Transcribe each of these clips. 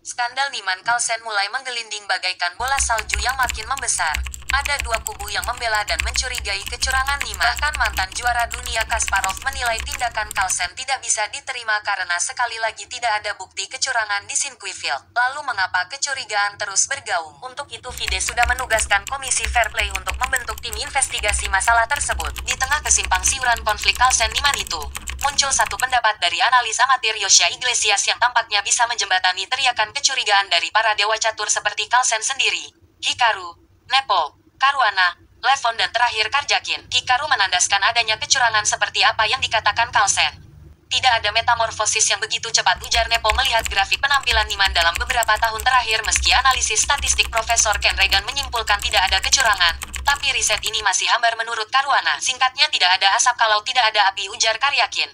Skandal Niman Carlsen mulai menggelinding bagaikan bola salju yang makin membesar. Ada dua kubu yang membela dan mencurigai kecurangan Niman. Bahkan mantan juara dunia Kasparov menilai tindakan Carlsen tidak bisa diterima karena sekali lagi tidak ada bukti kecurangan di Sinquefield. Lalu mengapa kecurigaan terus bergaung? Untuk itu FIDE sudah menugaskan Komisi Fair Play untuk membentuk tim investigasi masalah tersebut. Di tengah kesimpang siuran konflik Carlsen-Niman itu, muncul satu pendapat dari analis amatir Yosha Iglesias yang tampaknya bisa menjembatani teriakan kecurigaan dari para dewa catur seperti Carlsen sendiri, Hikaru, Nepo, Caruana, Levon dan terakhir Karjakin. Hikaru menandaskan adanya kecurangan seperti apa yang dikatakan Carlsen. Tidak ada metamorfosis yang begitu cepat, ujar Nepo melihat grafik penampilan Niman dalam beberapa tahun terakhir. Meski analisis statistik Profesor Ken Regan menyimpulkan tidak ada kecurangan, tapi riset ini masih hambar menurut Caruana. Singkatnya, tidak ada asap kalau tidak ada api, ujar Karyakin.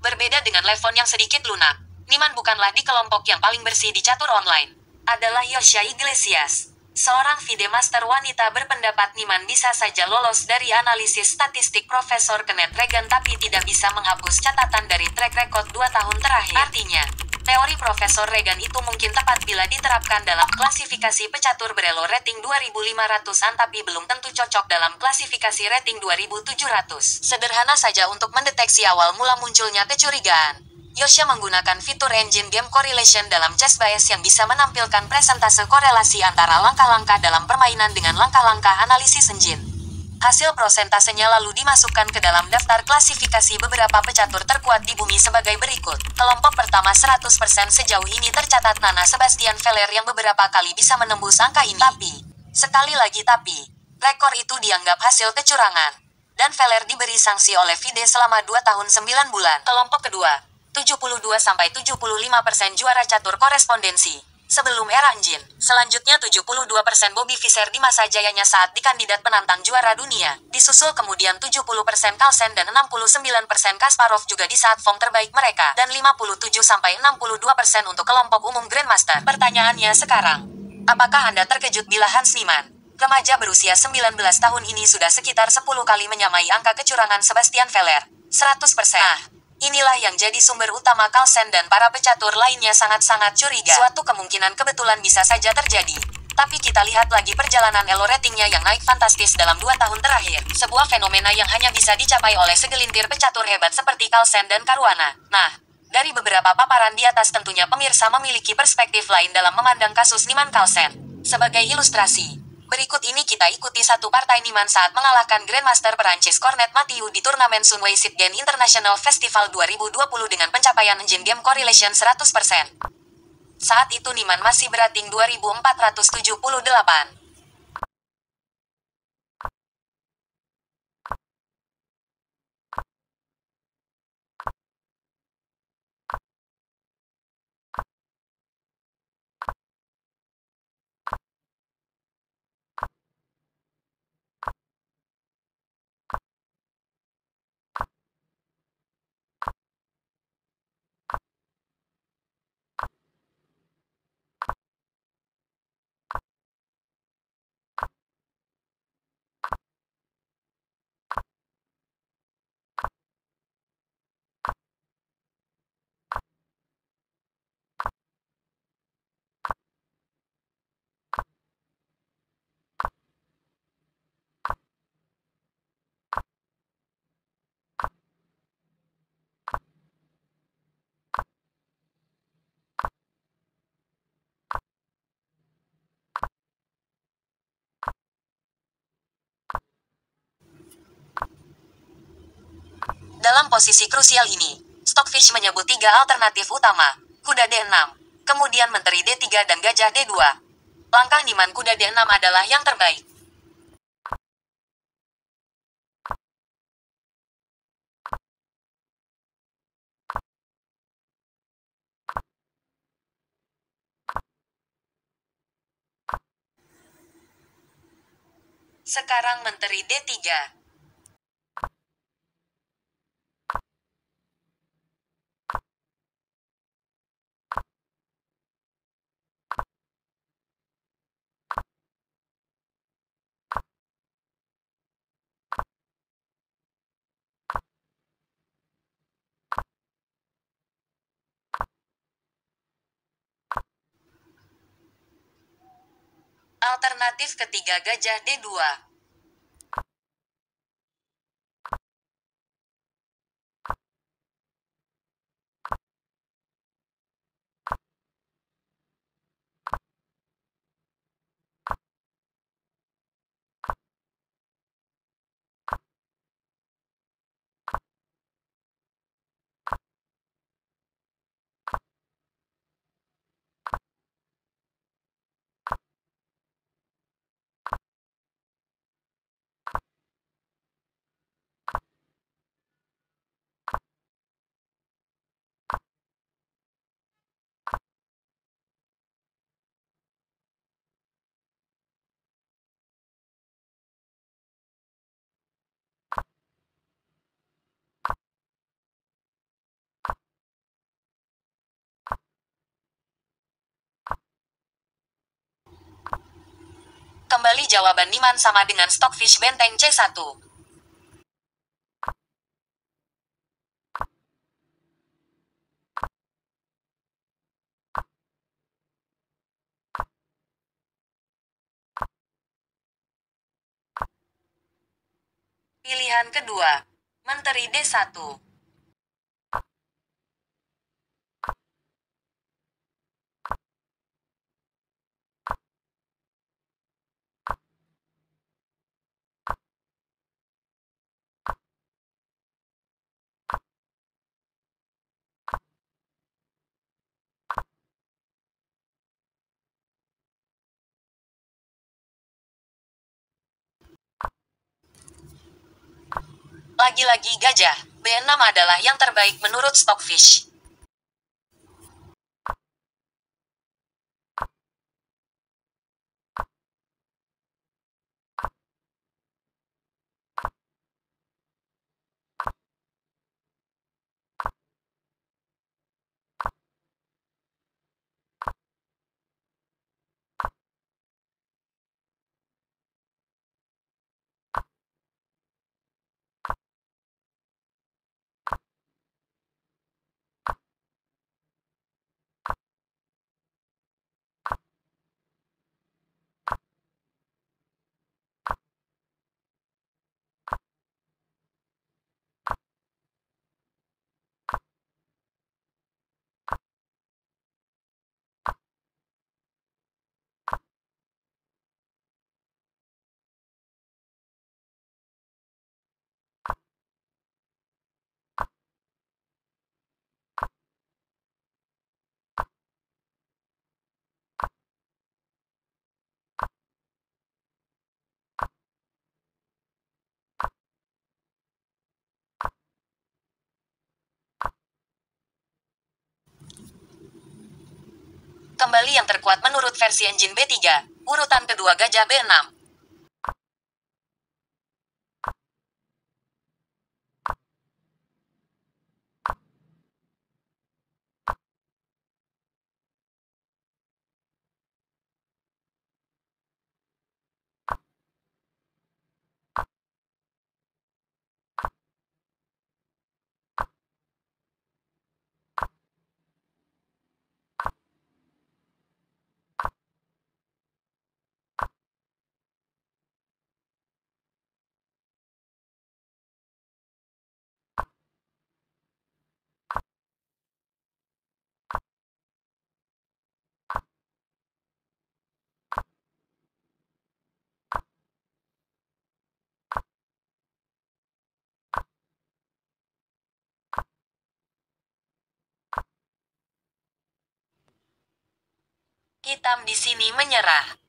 Berbeda dengan Levon yang sedikit lunak, Niman bukanlah di kelompok yang paling bersih di catur online. Adalah Yosha Iglesias, seorang FIDE Master wanita, berpendapat Niman bisa saja lolos dari analisis statistik Profesor Kenneth Regan tapi tidak bisa menghapus catatan dari track record 2 tahun terakhir. Artinya, teori Profesor Regan itu mungkin tepat bila diterapkan dalam klasifikasi pecatur berelo rating 2500-an tapi belum tentu cocok dalam klasifikasi rating 2700. Sederhana saja untuk mendeteksi awal mula munculnya kecurigaan. Yosha menggunakan fitur engine game correlation dalam ChessBase yang bisa menampilkan presentase korelasi antara langkah-langkah dalam permainan dengan langkah-langkah analisis engine. Hasil prosentasenya lalu dimasukkan ke dalam daftar klasifikasi beberapa pecatur terkuat di bumi sebagai berikut. Kelompok pertama 100% sejauh ini tercatat Nana Sebastian Feller yang beberapa kali bisa menembus angka ini. Tapi, sekali lagi tapi, rekor itu dianggap hasil kecurangan. Dan Feller diberi sanksi oleh FIDE selama 2 tahun 9 bulan. Kelompok kedua, 72-75% juara catur korespondensi sebelum era engine. Selanjutnya 72% Bobby Fischer di masa jayanya saat dikandidat penantang juara dunia. Disusul kemudian 70% Carlsen dan 69% Kasparov juga di saat form terbaik mereka. Dan 57-62% untuk kelompok umum Grandmaster. Pertanyaannya sekarang, apakah Anda terkejut bila Hans Niemann, remaja berusia 19 tahun ini sudah sekitar 10 kali menyamai angka kecurangan Sebastian Feller, 100%? Nah, inilah yang jadi sumber utama Carlsen dan para pecatur lainnya sangat-sangat curiga. Suatu kemungkinan kebetulan bisa saja terjadi. Tapi kita lihat lagi perjalanan elo ratingnya yang naik fantastis dalam 2 tahun terakhir. Sebuah fenomena yang hanya bisa dicapai oleh segelintir pecatur hebat seperti Carlsen dan Caruana. Nah, dari beberapa paparan di atas tentunya pemirsa memiliki perspektif lain dalam memandang kasus Niemann Carlsen. Sebagai ilustrasi, berikut ini kita ikuti satu partai Niemann saat mengalahkan Grandmaster Perancis Cornet Mathieu di turnamen Sunway Sitgen International Festival 2020 dengan pencapaian engine game correlation 100%. Saat itu Niemann masih berating 2478. Dalam posisi krusial ini, Stockfish menyebut 3 alternatif utama, kuda D6, kemudian menteri D3 dan gajah D2. Langkah Niemann kuda D6 adalah yang terbaik. Sekarang menteri D3. Alternatif ketiga gajah D2. Kembali jawaban Niman sama dengan Stockfish Benteng C1. Pilihan kedua. Menteri D1. Lagi-lagi gajah, B6 adalah yang terbaik menurut Stockfish. Kembali yang terkuat menurut versi engine B3. Urutan kedua gajah B6. Hitam di sini menyerah.